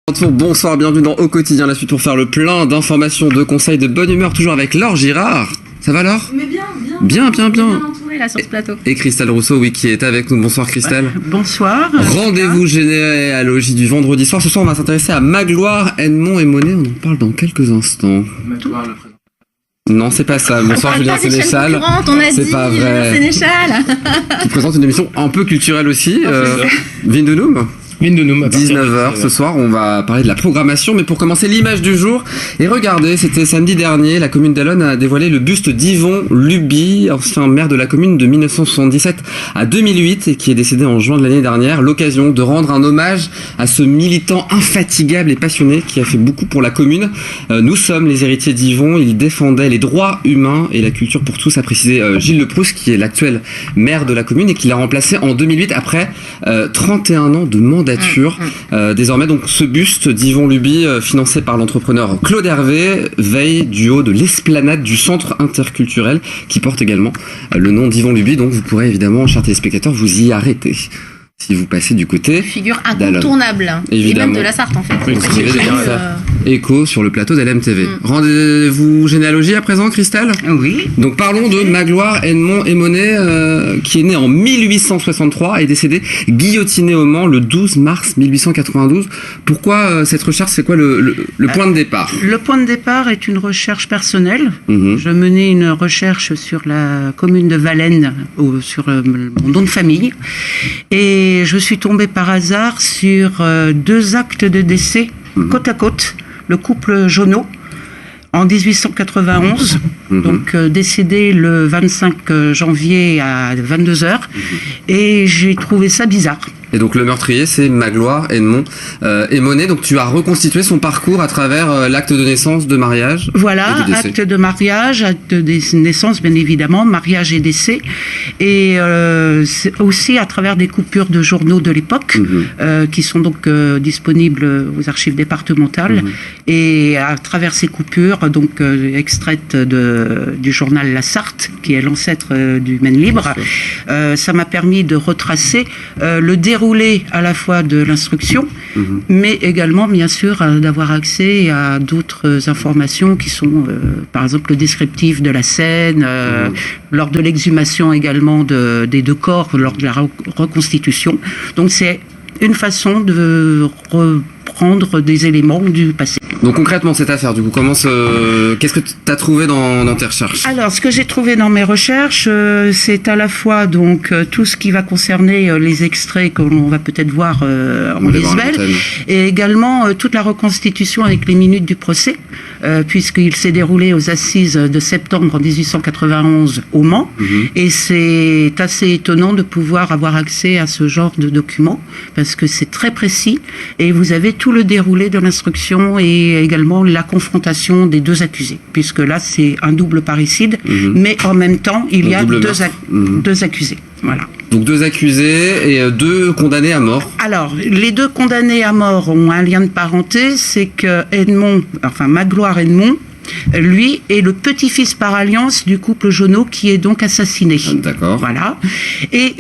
Bonsoir, bienvenue dans Au Quotidien, la suite pour faire le plein d'informations, de conseils, de bonne humeur, toujours avec Laure Girard. Ça va Laure ? Mais bien. Bien Entourée là sur ce plateau. Et Christelle Rousseau, oui, qui est avec nous. Bonsoir Christelle. Bonsoir. Rendez-vous généalogie du vendredi soir. Ce soir, on va s'intéresser à Magloire, Edmond et Monet. On en parle dans quelques instants. Magloire le président. Non, c'est pas ça. Bonsoir Julien Sénéchal. C'est pas vrai. Sénéchal. Qui présente une émission un peu culturelle aussi. Vindenoum. 19h ce soir, on va parler de la programmation, mais pour commencer, l'image du jour. Et regardez, c'était samedi dernier, la commune d'Allonne a dévoilé le buste d'Yvon Luby, ancien maire de la commune de 1977 à 2008 et qui est décédé en juin de l'année dernière. L'occasion de rendre un hommage à ce militant infatigable et passionné qui a fait beaucoup pour la commune. Nous sommes les héritiers d'Yvon, il défendait les droits humains et la culture pour tous, a précisé Gilles Leproust, qui est l'actuel maire de la commune et qui l'a remplacé en 2008 après 31 ans de mandat. Désormais, donc, ce buste d'Yvon Luby, financé par l'entrepreneur Claude Hervé, veille du haut de l'esplanade du centre interculturel qui porte également le nom d'Yvon Luby. Donc, vous pourrez évidemment, chers téléspectateurs, vous y arrêter si vous passez du côté figure incontournable et même de la Sarthe en fait. Oui, vous avez déjà fait écho sur le plateau d'LMTV. Rendez-vous généalogie à présent, Christelle ? Oui. Donc parlons de Magloire, Edmond et Monet, qui est né en 1863 et décédé guillotiné au Mans le 12 mars 1892. Pourquoi cette recherche ? C'est quoi le point de départ ? Le point de départ est une recherche personnelle. Je menais une recherche sur la commune de Valennes, sur mon nom de famille, et je suis tombée par hasard sur deux actes de décès côte à côte. Le couple Jonot, en 1891, donc décédé le 25 janvier à 22h, et j'ai trouvé ça bizarre. Et donc le meurtrier, c'est Magloire, Edmond et Monet. Donc tu as reconstitué son parcours à travers l'acte de naissance, de mariage. Voilà, et de acte de mariage, acte de naissance bien évidemment, mariage et décès. Et aussi à travers des coupures de journaux de l'époque, qui sont donc disponibles aux archives départementales. Et à travers ces coupures, donc extraites du journal La Sarthe, qui est l'ancêtre du Maine Libre, ça m'a permis de retracer le déroulé à la fois de l'instruction, mais également, bien sûr, d'avoir accès à d'autres informations qui sont, par exemple, le descriptif de la scène, lors de l'exhumation également des deux corps, lors de la reconstitution. Donc, c'est une façon de reprendre des éléments du passé. Donc concrètement, cette affaire, du coup, qu'est-ce que tu as trouvé dans tes recherches ? Alors, ce que j'ai trouvé dans mes recherches, c'est à la fois donc tout ce qui va concerner les extraits que l'on va peut-être voir en visuel, et également toute la reconstitution avec les minutes du procès, puisqu'il s'est déroulé aux assises de septembre 1891 au Mans, et c'est assez étonnant de pouvoir avoir accès à ce genre de documents, parce que c'est très précis, et vous avez tout le déroulé de l'instruction et également la confrontation des deux accusés, puisque là c'est un double parricide, mais en même temps il y a deux accusés. Voilà. Donc deux accusés et deux condamnés à mort. Alors, les deux condamnés à mort ont un lien de parenté, c'est que Magloire Edmond, lui est le petit-fils par alliance du couple Jonot qui est donc assassiné. D'accord. Voilà. Et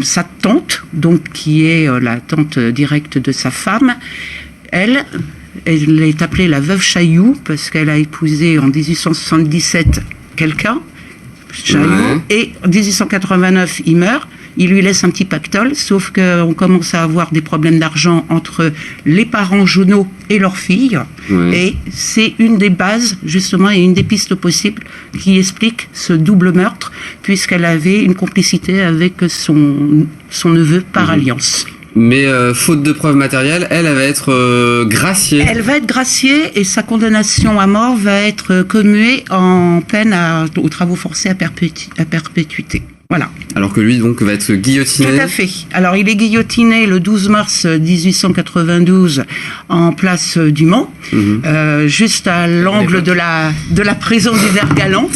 sa tante, donc qui est la tante directe de sa femme, elle est appelée la veuve Chailloux parce qu'elle a épousé en 1877 quelqu'un, Chailloux, et en 1889 il meurt. Il lui laisse un petit pactole, sauf qu'on commence à avoir des problèmes d'argent entre les parents Jonot et leur fille. Et c'est une des bases, justement, et une des pistes possibles qui explique ce double meurtre, puisqu'elle avait une complicité avec son neveu par alliance. Mais faute de preuves matérielles, elle va être graciée. Elle va être graciée et sa condamnation à mort va être commuée en peine aux travaux forcés à perpétuité. Voilà. Alors que lui, donc, va être guillotiné. Tout à fait. Alors, il est guillotiné le 12 mars 1892 en place du Mans, juste à l'angle de la prison du Vert-Galant.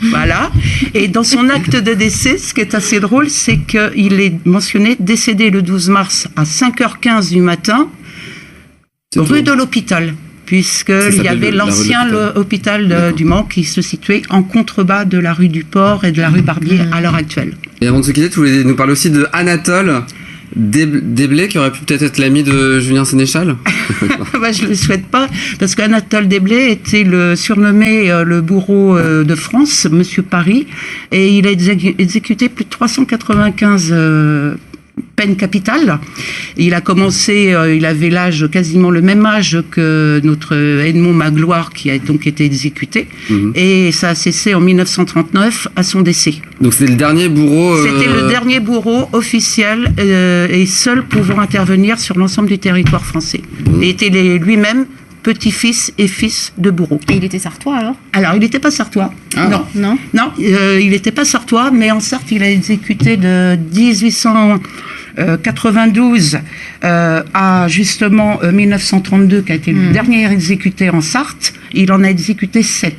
Voilà. Et dans son acte de décès, ce qui est assez drôle, c'est qu'il est mentionné décédé le 12 mars à 5h15 du matin, rue de l'Hôpital. Puisqu'il y avait l'ancien hôpital du Mans qui se situait en contrebas de la rue du Port et de la rue Barbier à l'heure actuelle. Et avant de se quitter, tu voulais nous parler aussi de Anatole, Desblés, qui aurait pu peut-être être l'ami de Julien Sénéchal. Je ne le souhaite pas, parce qu'Anatole Desblés était surnommé le bourreau de France, Monsieur Paris, et il a exécuté plus de 395 peine capitale. Il a commencé, il avait quasiment le même âge que notre Edmond Magloire qui a donc été exécuté. Et ça a cessé en 1939 à son décès. Donc c'était le dernier bourreau... C'était le dernier bourreau officiel et seul pouvant intervenir sur l'ensemble du territoire français. Et était lui-même petit-fils et fils de bourreau. Et il était sartois alors ? Alors, il n'était pas sartois. Ah. Non, il n'était pas sartois, mais en Sarthe, il a exécuté de 1892 à justement 1932, qui a été le dernier exécuté en Sarthe. Il en a exécuté 7.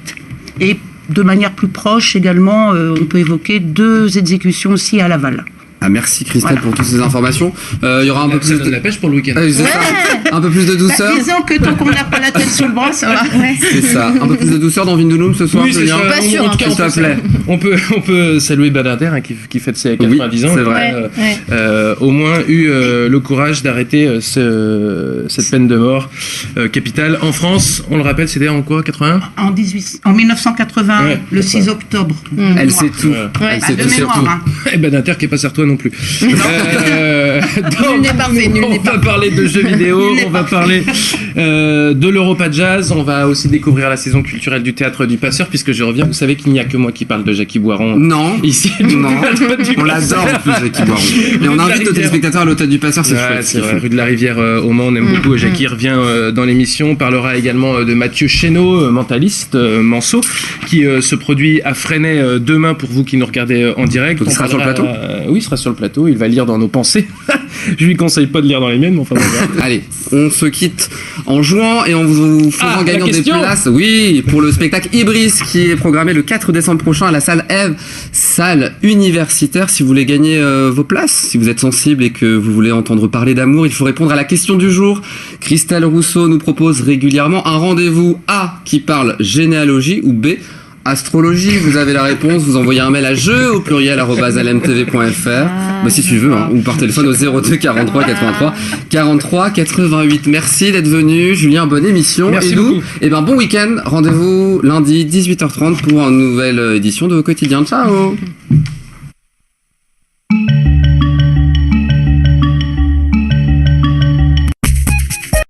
Et de manière plus proche également, on peut évoquer 2 exécutions aussi à Laval. Ah, merci Christelle pour toutes ces informations. Il y aura un peu plus de la pêche pour le week-end. Un peu plus de douceur. Disons que tant qu'on n'a pas la tête sous le bras, ça va. C'est ça. Un peu plus de douceur dans Vindounoum ce soir. Oui, c'est ça. Pas sûr. En tout cas, s'il te plaît. On peut saluer Badader qui fête ses 90 ans. C'est vrai. Au moins eu le courage d'arrêter cette peine de mort capitale en France. On le rappelle, c'était en quoi, 81 En 1981, le 6 octobre. Elle sait tout. Elle sait tout surtout. Et Badader qui est pas sartois non plus. Nul n'est parfait. On va parler de jeux vidéo, on va parler de l'Europa Jazz, on va aussi découvrir la saison culturelle du Théâtre du Passeur, puisque je reviens, vous savez qu'il n'y a que moi qui parle de Jackie Boiron. Non, ici. Non, on l'adore en plus Jackie Boiron. Et on invite nos téléspectateurs à l'Hôtel du Passeur, c'est chouette. C'est vrai, rue de la Rivière au Mans, on aime beaucoup. Jackie revient dans l'émission, on parlera également de Mathieu Chénaud, mentaliste, Manceau, qui se produit à Fresnay demain pour vous qui nous regardez en direct. Donc il sera sur le plateau. Oui, il sera sur le plateau, il va lire dans nos pensées. Je lui conseille pas de lire dans les miennes, mais enfin bon. Allez, on se quitte en jouant et en vous faisant gagnant des places. Oui, pour le spectacle Ibris qui est programmé le 4 décembre prochain à la salle Ève, salle universitaire. Si vous voulez gagner vos places, si vous êtes sensible et que vous voulez entendre parler d'amour, il faut répondre à la question du jour. Christelle Rousseau nous propose régulièrement un rendez-vous A qui parle généalogie ou B astrologie. Vous avez la réponse, vous envoyez un mail à jeu au pluriel @lmtv.fr si tu veux, ou par téléphone au 02 43 83 43 88. Merci d'être venu, Julien, bonne émission. Merci et nous, bon week-end, rendez-vous lundi 18h30 pour une nouvelle édition de Au Quotidien. Ciao.